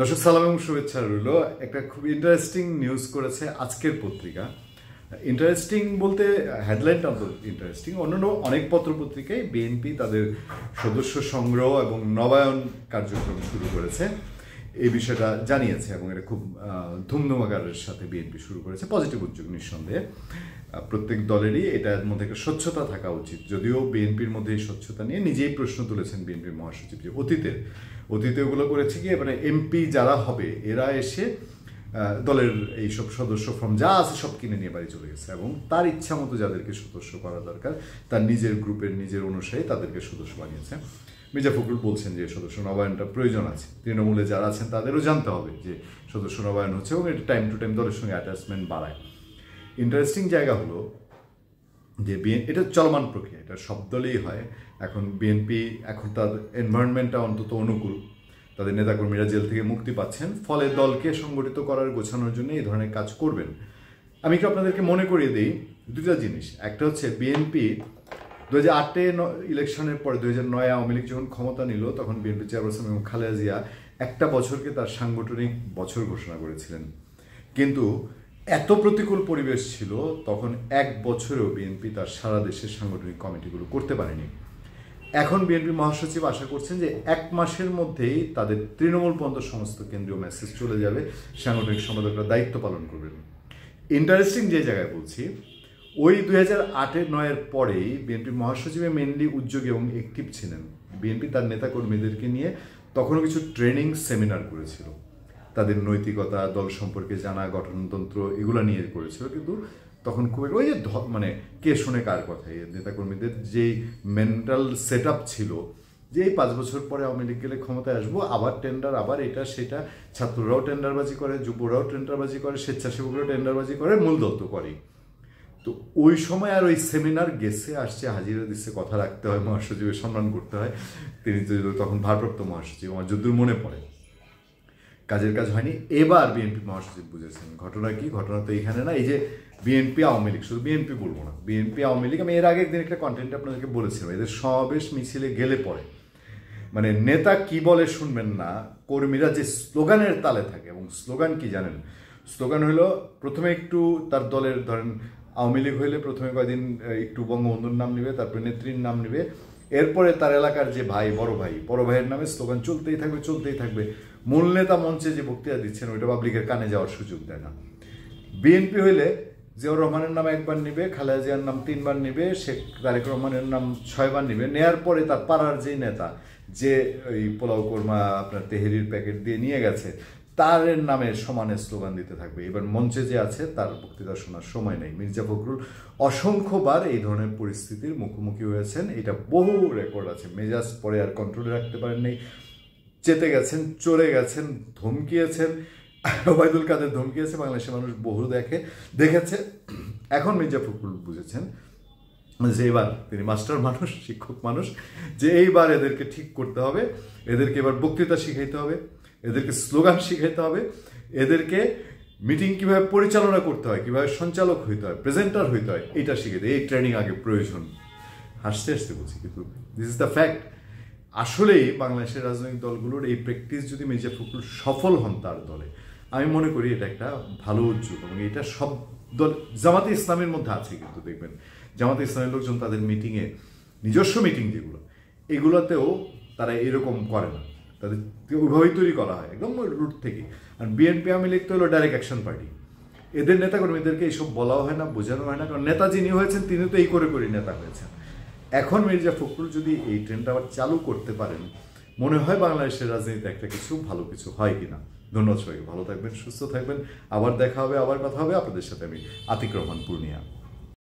দর্শক সালাম এবং শুভেচ্ছা রইল। একটা খুব ইন্টারেস্টিং নিউজ করেছে আজকের পত্রিকা। ইন্টারেস্টিং বলতে হেডলাইনটা অন্তত ইন্টারেস্টিং। অন্যান্য অনেক পত্রপত্রিকায় বিএনপি তাদের সদস্য সংগ্রহ এবং নবায়ন কার্যক্রম শুরু করেছে, এই বিষয়টা জানিয়েছে এবং এটা খুব ধুমধুমাকারের সাথে বিএনপি শুরু করেছে। পজিটিভ উদ্যোগ নিঃসন্দেহে, প্রত্যেক দলেরই এটার মধ্যে একটা স্বচ্ছতা থাকা উচিত। যদিও বিএনপির মধ্যে এই স্বচ্ছতা নিয়ে নিজেই প্রশ্ন তুলেছেন বিএনপির মহাসচিব যে অতীতে ওগুলো করেছে কি, মানে এমপি যারা হবে এরা এসে দলের এইসব সদস্য ফর্ম যা আছে সব কিনে নিয়ে বাড়ি চলে গেছে এবং তার ইচ্ছা মতো যাদেরকে সদস্য করা দরকার তার নিজের গ্রুপের নিজের অনুসারী তাদেরকে সদস্য বানিয়েছে। মির্জা ফখরুল বলছেন যে সদস্য নবায়নটা প্রয়োজন আছে, তৃণমূলে যারা আছেন তাদেরও জানতে হবে যে সদস্য নবায়ন হচ্ছে এবং এটা টাইম টু টাইম দলের সঙ্গে অ্যাটাচমেন্ট বাড়ায়। ইন্টারেস্টিং জায়গা হলো যে এটা চলমান প্রক্রিয়া, এটা সব দলেই হয়। এখন বিএনপি এখন তার এনভায়রনমেন্টটা অন্তত অনুকূল, তাদের নেতাকর্মীরা জেল থেকে মুক্তি পাচ্ছেন, ফলে দলকে সংগঠিত করার গোছানোর জন্য এই ধরনের কাজ করবেন। আমি একটু আপনাদেরকে মনে করিয়ে দিই দুটা জিনিস। একটা হচ্ছে বিএনপি 2008-এ ইলেকশনের পরে 2009-এ আওয়ামী লীগ যখন ক্ষমতা নিল তখন বিএনপি চেয়ারপারসন এবং খালেদা জিয়া একটা বছরকে তার সাংগঠনিক বছর ঘোষণা করেছিলেন, কিন্তু এত প্রতিকূল পরিবেশ ছিল তখন এক বছরেও বিএনপি তার সারা দেশের সাংগঠনিক কমিটিগুলো করতে পারেনি। এখন বিএনপি মহাসচিব আশা করছেন যে এক মাসের মধ্যেই তাদের তৃণমূল পর্যন্ত সমস্ত কেন্দ্রীয় মেসেজ চলে যাবে, সাংগঠনিক সম্পাদকরা দায়িত্ব পালন করবেন। ইন্টারেস্টিং যে জায়গায় বলছি, ওই 2008-9-এর পরেই বিএনপি মহাসচিবে মেনলি উদ্যোগী এবং অ্যাক্টিভ ছিলেন। বিএনপি তার নেতাকর্মীদেরকে নিয়ে তখনও কিছু ট্রেনিং সেমিনার করেছিল, তাদের নৈতিকতা, দল সম্পর্কে জানা, গঠনতন্ত্র এগুলো নিয়ে করেছিল। কিন্তু তখন খুব ওই যে মানে কে শোনে কার কথা, এই নেতাকর্মীদের যেই মেন্টাল সেট আপ ছিল যে এই 5 বছর পরে আওয়ামী লীগ গেলে ক্ষমতায় আসবো, আবার টেন্ডার, আবার এটা সেটা, ছাত্ররাও টেন্ডারবাজি করে, যুবরাও টেন্ডারবাজি করে, স্বেচ্ছাসেবকরাও টেন্ডারবাজি করে, মূল দল তো করেই। তো ওই সময় আর ওই সেমিনার গেছে আসছে, হাজিরা দিচ্ছে, কথা রাখতে হয়, মহাসচিবের সম্মান করতে হয়। তিনি তো তখন ভারপ্রাপ্ত মহাসচিব, আমার যদ্দূর মনে পড়ে কাজের কাজ হয়নি। এবার বিএনপি মহাসচিব বুঝেছেন ঘটনা কি, ঘটনা তো এখানে না, এই যে বিএনপি আওয়ামী লীগ, শুধু বিএনপি বলবো না, বিএনপি আওয়ামী লীগ, আমি এর আগে একদিন একটা কন্টেন্ট আপনাদেরকে বলেছিলাম, এদের সমাবেশ মিছিলে গেলে পরে মানে নেতা কি বলে শুনবেন না, কর্মীরা যে স্লোগানের তালে থাকে। এবং স্লোগান কি জানেন? স্লোগান হলো প্রথমে একটু তার দলের, ধরেন আওয়ামী লীগ হইলে প্রথমে কয়েকদিন একটু বঙ্গবন্ধুর নাম নেবে, তারপরে নেত্রীর নাম নেবে, এরপরে তার এলাকার যে ভাই, বড় ভাইয়ের নামে স্লোগান চলতেই থাকবে। মূল নেতা মঞ্চে যে বক্তৃতা দিচ্ছেন ওইটা পাবলিকের কানে যাওয়ার সুযোগ দেয় না। বিএনপি হইলে জিয়াউর রহমানের নাম 1 বার নিবে, খালেদা জিয়ার নাম 3 বার নিবে, শেখ তারেক রহমানের নাম 6 বার নিবে। নেয়ার পরে তার পাড়ার যেই নেতা যে ওই পোলাও কোরমা আপনার তেহেরির প্যাকেট দিয়ে নিয়ে গেছে তার নামে সমানে স্লোগান দিতে থাকবে। এবার মঞ্চে যে আছে তার বক্তৃতা শোনার সময় নেই। মির্জা ফখরুল অসংখ্যবার এই ধরনের পরিস্থিতির মুখোমুখি হয়েছেন, এটা বহু রেকর্ড আছে। মেজাজ পরে আর কন্ট্রোলে রাখতে পারেন নাই, চেতে গেছেন, চলে গেছেন, ধমকিয়েছেন, ওবায়দুল কাদের ধমকিয়েছে, বাংলাদেশের মানুষ বহু দেখেছে। এখন মির্জা ফখরুল বুঝেছেন যে এবার তিনি মাস্টার মানুষ, শিক্ষক মানুষ, যে এইবার এদেরকে ঠিক করতে হবে, এদেরকে এবার বক্তৃতা শিখাইতে হবে, এদেরকে স্লোগান শিখাইতে হবে, এদেরকে মিটিং কিভাবে পরিচালনা করতে হয়, কিভাবে সঞ্চালক হইতে হয়, প্রেজেন্টার হইতে হয়, এটা শিখাইতে, এই ট্রেনিং আগে প্রয়োজন। হাসতে বলছি, কিন্তু দিস ইজ দ্য ফ্যাক্ট। আসলেই বাংলাদেশের রাজনৈতিক দলগুলোর এই প্র্যাকটিস যদি মির্জা ফখরুল সফল হন তার দলে, আমি মনে করি এটা একটা ভালো উদ্যোগ। এবং এটা সব দল, জামাতে ইসলামের মধ্যে আছে, কিন্তু দেখবেন জামাতে ইসলামের লোকজন তাদের মিটিংয়ে, নিজস্ব মিটিং যেগুলো, এগুলোতেও তারা এরকম করে না, তাদের ওইভাবেই তৈরি করা হয় একদম রুট থেকে। আর বিএনপি আওয়ামী লীগ তো হলো ডাইরেক্ট অ্যাকশন পার্টি, এদের নেতাকর্মীদেরকে এইসব বলাও হয় না, বোঝানো হয় না, কারণ নেতা যিনি হয়েছেন তিনি তো এই করে নেতা হয়েছেন। এখন মির্জা ফখরুল যদি এই ট্রেনটা আবার চালু করতে পারেন, মনে হয় বাংলাদেশের রাজনীতিতে একটা কিছু ভালো কিছু হয় কিনা। ধন্যবাদ সবাইকে, ভালো থাকবেন, সুস্থ থাকবেন, আবার দেখা হবে, আবার কথা হবে। আপনাদের সাথে আমি আতিক রহমান, পূর্ণিয়া।